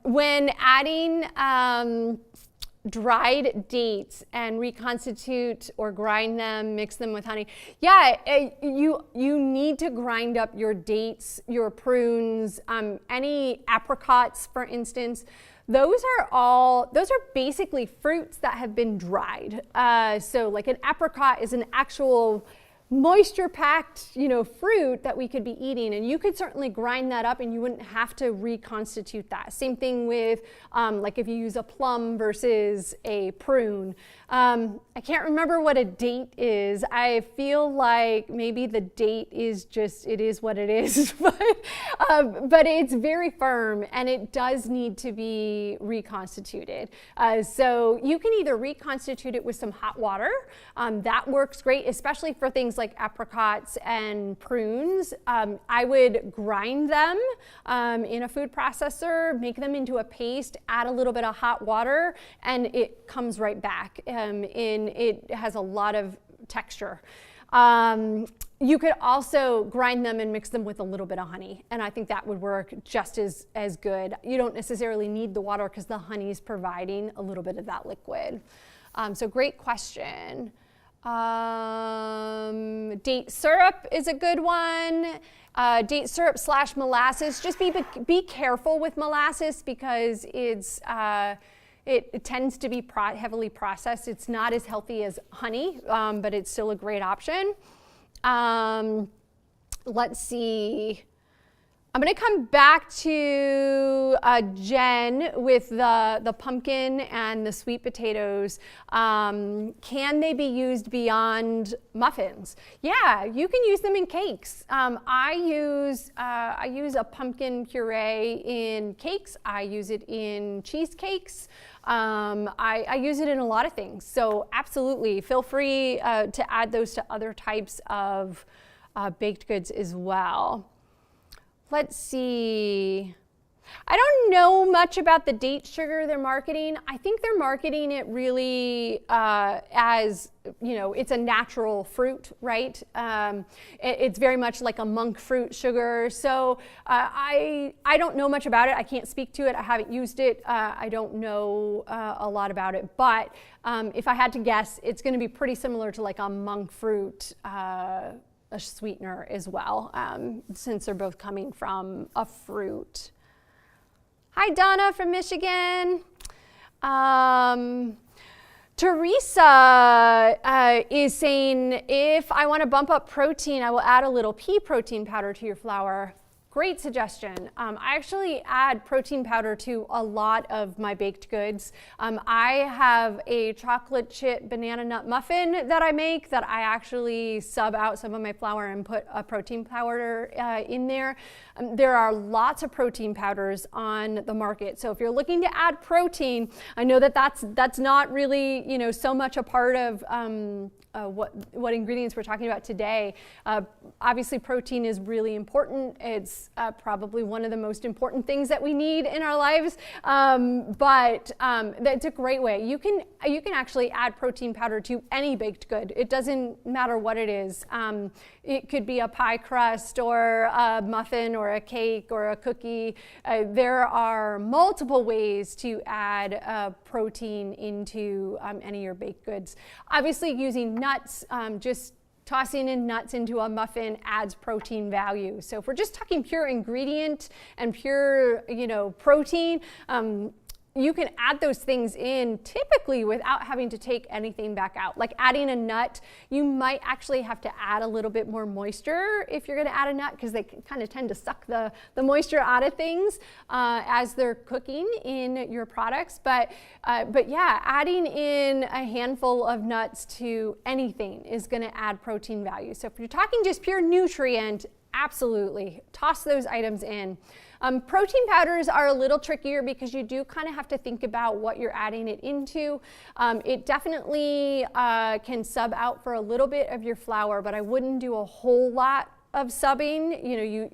When adding dried dates and reconstitute or grind them, mix them with honey. Yeah, you need to grind up your dates, your prunes, any apricots, for instance. Those are basically fruits that have been dried. So like an apricot is an actual moisture-packed, fruit that we could be eating, and you could certainly grind that up and you wouldn't have to reconstitute that. Same thing with like if you use a plum versus a prune. I can't remember what a date is. I feel like maybe the date is just, it is what it is, but it's very firm and it does need to be reconstituted. So you can either reconstitute it with some hot water. That works great, especially for things like apricots and prunes. I would grind them in a food processor, make them into a paste, add a little bit of hot water, and it comes right back. It has a lot of texture. You could also grind them and mix them with a little bit of honey, and I think that would work just as good. You don't necessarily need the water because the honey is providing a little bit of that liquid. So great question. Date syrup is a good one. Date syrup / molasses. Just be careful with molasses because it tends to be heavily processed. It's not as healthy as honey, but it's still a great option. Let's see. I'm going to come back to Jen with the pumpkin and the sweet potatoes. Can they be used beyond muffins? Yeah, you can use them in cakes. I use a pumpkin puree in cakes. I use it in cheesecakes. I use it in a lot of things. So absolutely, feel free to add those to other types of baked goods as well. Let's see. I don't know much about the date sugar they're marketing. I think they're marketing it really as, it's a natural fruit, right? It's very much like a monk fruit sugar. So I don't know much about it. I can't speak to it. I haven't used it. I don't know a lot about it. But if I had to guess, it's going to be pretty similar to like a monk fruit a sweetener as well, since they're both coming from a fruit. Hi, Donna from Michigan. Teresa is saying, if I want to bump up protein, I will add a little pea protein powder to your flour. Great suggestion. I actually add protein powder to a lot of my baked goods. I have a chocolate chip banana nut muffin that I make that I actually sub out some of my flour and put a protein powder in there. There are lots of protein powders on the market. So if you're looking to add protein, I know that that's not really so much a part of what ingredients we're talking about today. Obviously, protein is really important. It's It's probably one of the most important things that we need in our lives, but that's a great way. You can actually add protein powder to any baked good. It doesn't matter what it is. It could be a pie crust or a muffin or a cake or a cookie. There are multiple ways to add protein into any of your baked goods. Obviously, using nuts, just tossing in nuts into a muffin adds protein value. So if we're just talking pure ingredient and pure, protein, you can add those things in typically without having to take anything back out. Like adding a nut, you might actually have to add a little bit more moisture if you're going to add a nut, because they kind of tend to suck the moisture out of things as they're cooking in your products. But yeah, adding in a handful of nuts to anything is going to add protein value. So if you're talking just pure nutrient, absolutely toss those items in. Protein powders are a little trickier because you do kind of have to think about what you're adding it into. It definitely can sub out for a little bit of your flour, but I wouldn't do a whole lot of subbing.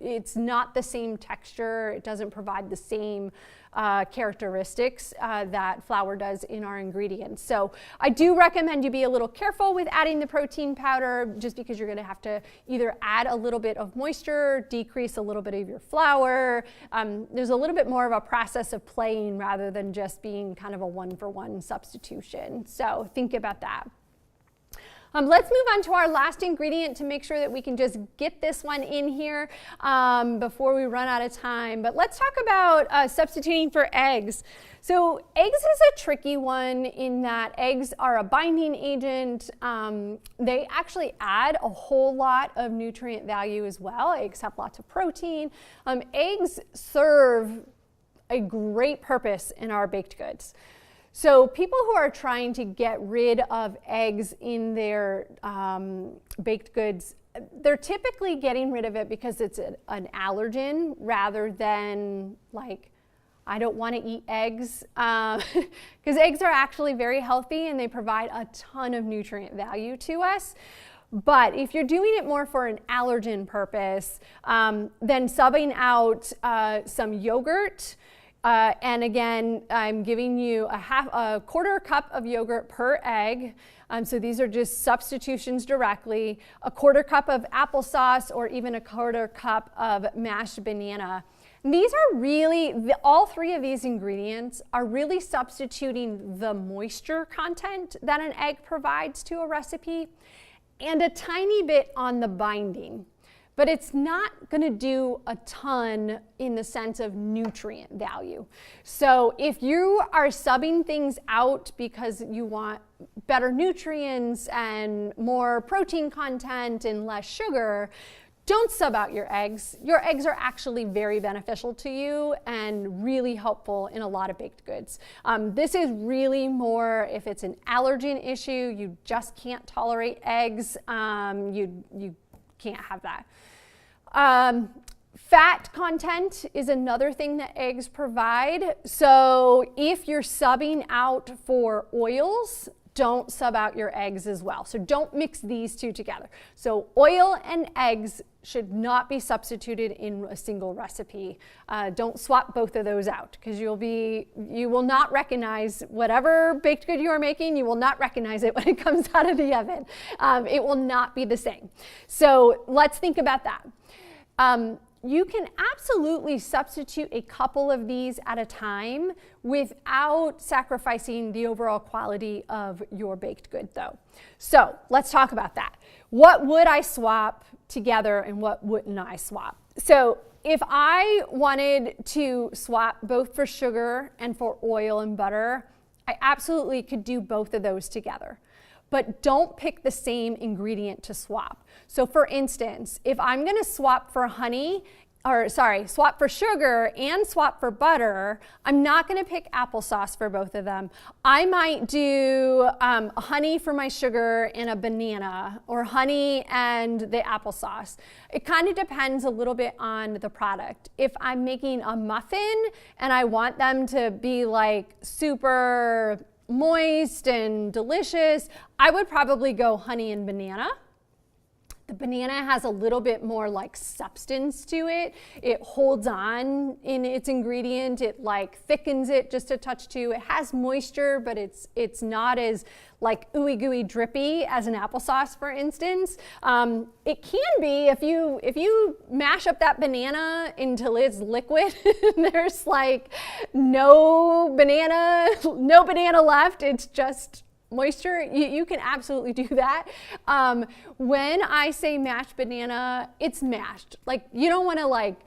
It's not the same texture. It doesn't provide the same characteristics that flour does in our ingredients. So I do recommend you be a little careful with adding the protein powder, just because you're going to have to either add a little bit of moisture, decrease a little bit of your flour. There's a little bit more of a process of playing rather than just being kind of a one-for-one substitution. So think about that. Let's move on to our last ingredient to make sure that we can just get this one in here before we run out of time. But let's talk about substituting for eggs. So eggs is a tricky one in that eggs are a binding agent. They actually add a whole lot of nutrient value as well. Eggs have lots of protein. Eggs serve a great purpose in our baked goods. So people who are trying to get rid of eggs in their baked goods, they're typically getting rid of it because it's an allergen rather than like, I don't want to eat eggs, because eggs are actually very healthy and they provide a ton of nutrient value to us. But if you're doing it more for an allergen purpose, then subbing out some yogurt. And again, I'm giving you a quarter cup of yogurt per egg. So these are just substitutions directly. A quarter cup of applesauce or even a quarter cup of mashed banana. And these are really, all three of these ingredients are really substituting the moisture content that an egg provides to a recipe and a tiny bit on the binding. But it's not going to do a ton in the sense of nutrient value. So if you are subbing things out because you want better nutrients and more protein content and less sugar, don't sub out your eggs. Your eggs are actually very beneficial to you and really helpful in a lot of baked goods. This is really more if it's an allergen issue, you just can't tolerate eggs, you can't have that. Fat content is another thing that eggs provide. So if you're subbing out for oils, don't sub out your eggs as well. So don't mix these two together. So oil and eggs should not be substituted in a single recipe. Don't swap both of those out, because you will not recognize whatever baked good you are making. You will not recognize it when it comes out of the oven. It will not be the same. So let's think about that. You can absolutely substitute a couple of these at a time without sacrificing the overall quality of your baked good, though. So let's talk about that. What would I swap together and what wouldn't I swap? So if I wanted to swap both for sugar and for oil and butter, I absolutely could do both of those together. But don't pick the same ingredient to swap. So for instance, if I'm gonna swap for swap for sugar and swap for butter, I'm not gonna pick applesauce for both of them. I might do honey for my sugar and a banana, or honey and the applesauce. It kind of depends a little bit on the product. If I'm making a muffin and I want them to be like super moist and delicious, I would probably go honey and banana. The banana has a little bit more like substance to it. It holds on in its ingredient. It like thickens it just a touch too. It has moisture, but it's not as like ooey gooey drippy as an applesauce, for instance. It can be if you mash up that banana until it's liquid. There's like no banana left. It's just moisture. You can absolutely do that. When I say mashed banana, it's mashed. Like you don't want to like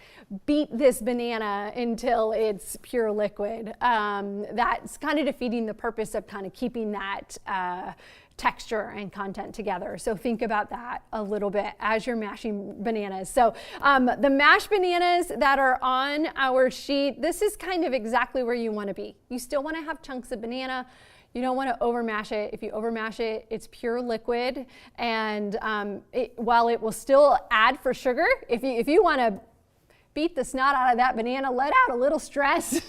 beat this banana until it's pure liquid. That's kind of defeating the purpose of kind of keeping that texture and content together. So think about that a little bit as you're mashing bananas. So the mashed bananas that are on our sheet, this is kind of exactly where you want to be. You still want to have chunks of banana. You don't want to overmash it. If you overmash it, it's pure liquid. And while it will still add for sugar, if you want to beat the snot out of that banana, let out a little stress,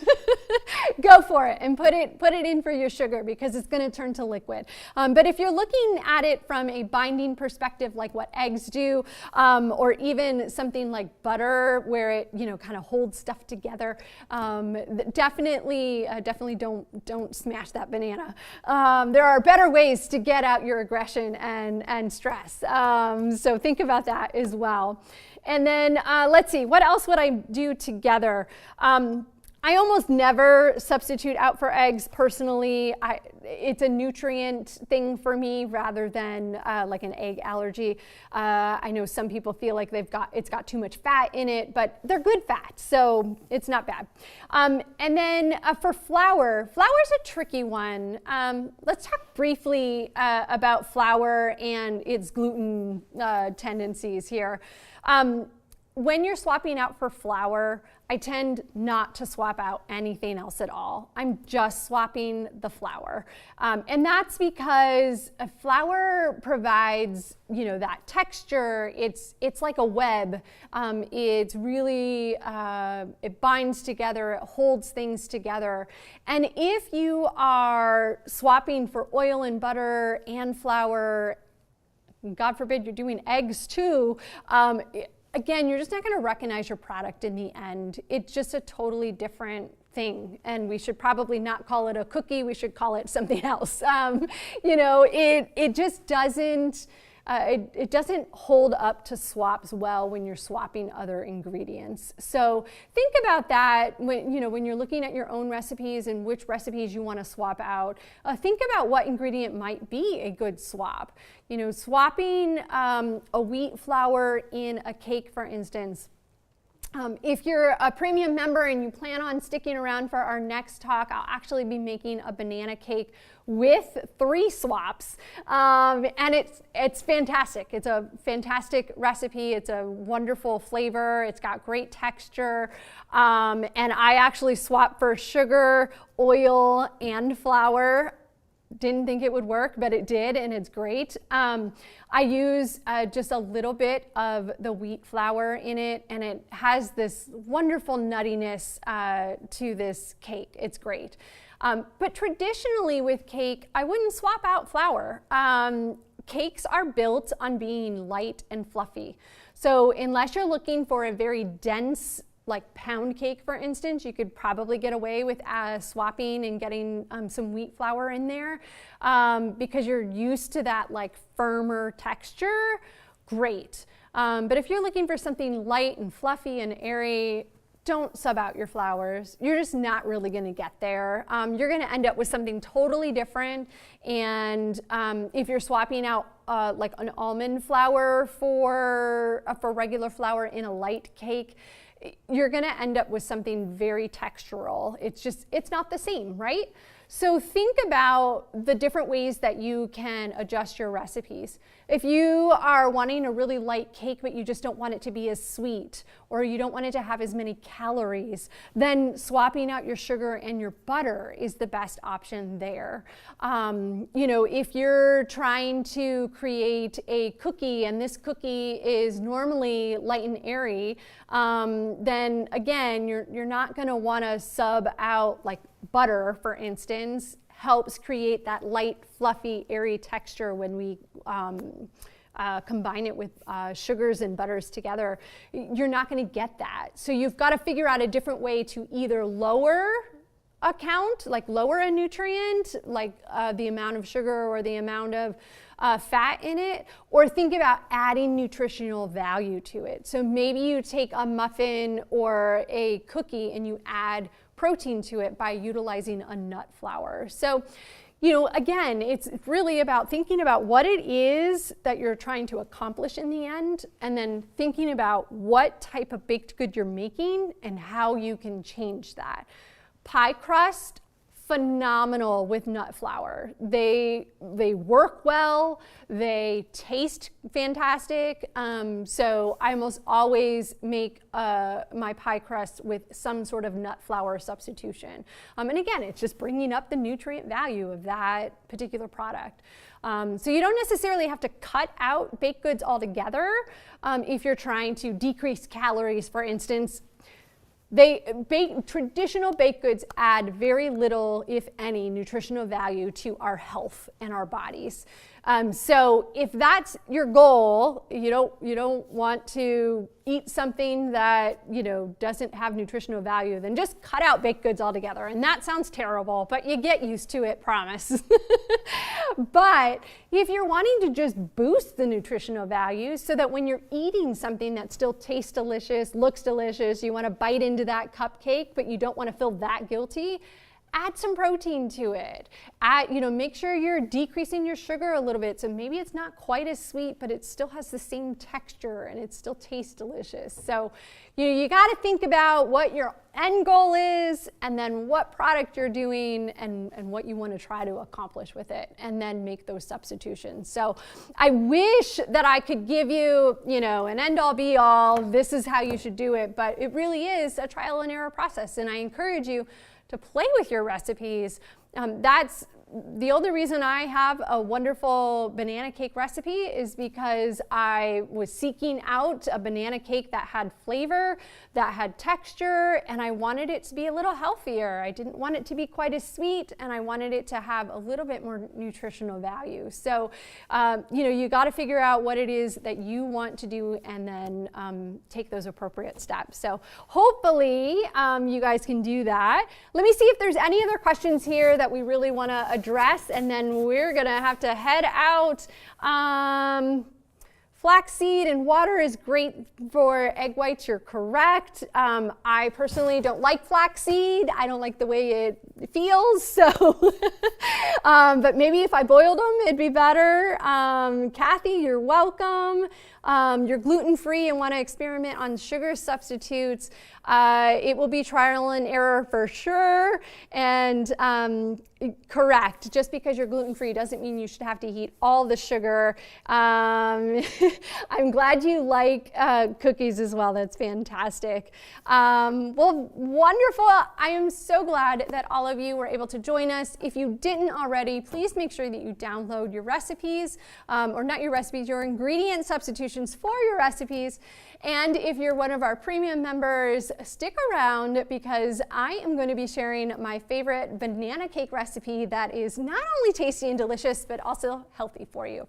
go for it and put it in for your sugar because it's going to turn to liquid. But if you're looking at it from a binding perspective, like what eggs do, or even something like butter where it kind of holds stuff together, definitely don't smash that banana. There are better ways to get out your aggression and stress. So think about that as well. And then let's see, what else would I do together? I almost never substitute out for eggs personally. It's a nutrient thing for me rather than like an egg allergy. I know some people feel like it's got too much fat in it, but they're good fat, so it's not bad. And then for flour's a tricky one. Let's talk briefly about flour and its gluten tendencies here. When you're swapping out for flour, I tend not to swap out anything else at all. I'm just swapping the flour. And that's because flour provides, that texture. It's like a web. It's really, it binds together, it holds things together. And if you are swapping for oil and butter and flour, God forbid you're doing eggs too, again, you're just not going to recognize your product in the end. It's just a totally different thing, and we should probably not call it a cookie. We should call it something else. It just doesn't. It doesn't hold up to swaps well when you're swapping other ingredients. So think about that when you're looking at your own recipes and which recipes you want to swap out. Think about what ingredient might be a good swap. Swapping a wheat flour in a cake, for instance. If you're a premium member and you plan on sticking around for our next talk, I'll actually be making a banana cake with 3 swaps, and it's fantastic. It's a fantastic recipe. It's a wonderful flavor. It's got great texture, and I actually swap for sugar, oil, and flour. Didn't think it would work, but it did, and it's great. I use just a little bit of the wheat flour in it, and it has this wonderful nuttiness to this cake. It's great. But traditionally with cake, I wouldn't swap out flour. Cakes are built on being light and fluffy. So unless you're looking for a very dense, like pound cake, for instance, you could probably get away with swapping and getting some wheat flour in there because you're used to that like firmer texture. Great. But if you're looking for something light and fluffy and airy, don't sub out your flours. You're just not really going to get there. You're going to end up with something totally different. And if you're swapping out like an almond flour for regular flour in a light cake, you're going to end up with something very textural. It's not the same, right? So think about the different ways that you can adjust your recipes. If you are wanting a really light cake, but you just don't want it to be as sweet, or you don't want it to have as many calories, then swapping out your sugar and your butter is the best option there. If you're trying to create a cookie and this cookie is normally light and airy, then again, you're not going to want to sub out like butter, for instance. Helps create that light, fluffy, airy texture when we combine it with sugars and butters together, you're not going to get that. So you've got to figure out a different way to either lower a count, like lower a nutrient, like the amount of sugar or the amount of fat in it, or think about adding nutritional value to it. So maybe you take a muffin or a cookie and you add protein to it by utilizing a nut flour. So, you know, again, it's really about thinking about what it is that you're trying to accomplish in the end, and then thinking about what type of baked good you're making and how you can change that. Pie crust, phenomenal with nut flour. They work well, they taste fantastic. So I almost always make my pie crust with some sort of nut flour substitution. And again, it's just bringing up the nutrient value of that particular product. So you don't necessarily have to cut out baked goods altogether if you're trying to decrease calories, for instance. Traditional baked goods add very little, if any, nutritional value to our health and our bodies. So if that's your goal, you don't want to eat something that, you know, doesn't have nutritional value, then just cut out baked goods altogether. And that sounds terrible, but you get used to it, promise. But if you're wanting to just boost the nutritional value so that when you're eating something that still tastes delicious, looks delicious, you want to bite into that cupcake, but you don't want to feel that guilty, add some protein to it. Make sure you're decreasing your sugar a little bit. So maybe it's not quite as sweet, but it still has the same texture and it still tastes delicious. So you got to think about what your end goal is, and then what product you're doing, and what you want to try to accomplish with it, and then make those substitutions. So I wish that I could give you, an end all be all, this is how you should do it, but it really is a trial and error process, and I encourage you to play with your recipes. That's the only reason I have a wonderful banana cake recipe is because I was seeking out a banana cake that had flavor, that had texture, and I wanted it to be a little healthier. I didn't want it to be quite as sweet, and I wanted it to have a little bit more nutritional value. So, you got to figure out what it is that you want to do, and then take those appropriate steps. So hopefully you guys can do that. Let me see if there's any other questions here that we really want to address, and then we're gonna have to head out. Flaxseed and water is great for egg whites, you're correct. I personally don't like flaxseed. I don't like the way it feels, so but maybe if I boiled them, it'd be better. Kathy, you're welcome. You're gluten-free and want to experiment on sugar substitutes. It will be trial and error for sure, and correct. Just because you're gluten-free doesn't mean you should have to eat all the sugar. I'm glad you like cookies as well. That's fantastic. Well, wonderful. I am so glad that all of you were able to join us. If you didn't already, please make sure that you download your recipes, or not your recipes, your ingredient substitutions for your recipes. And if you're one of our premium members, stick around because I am going to be sharing my favorite banana cake recipe that is not only tasty and delicious, but also healthy for you.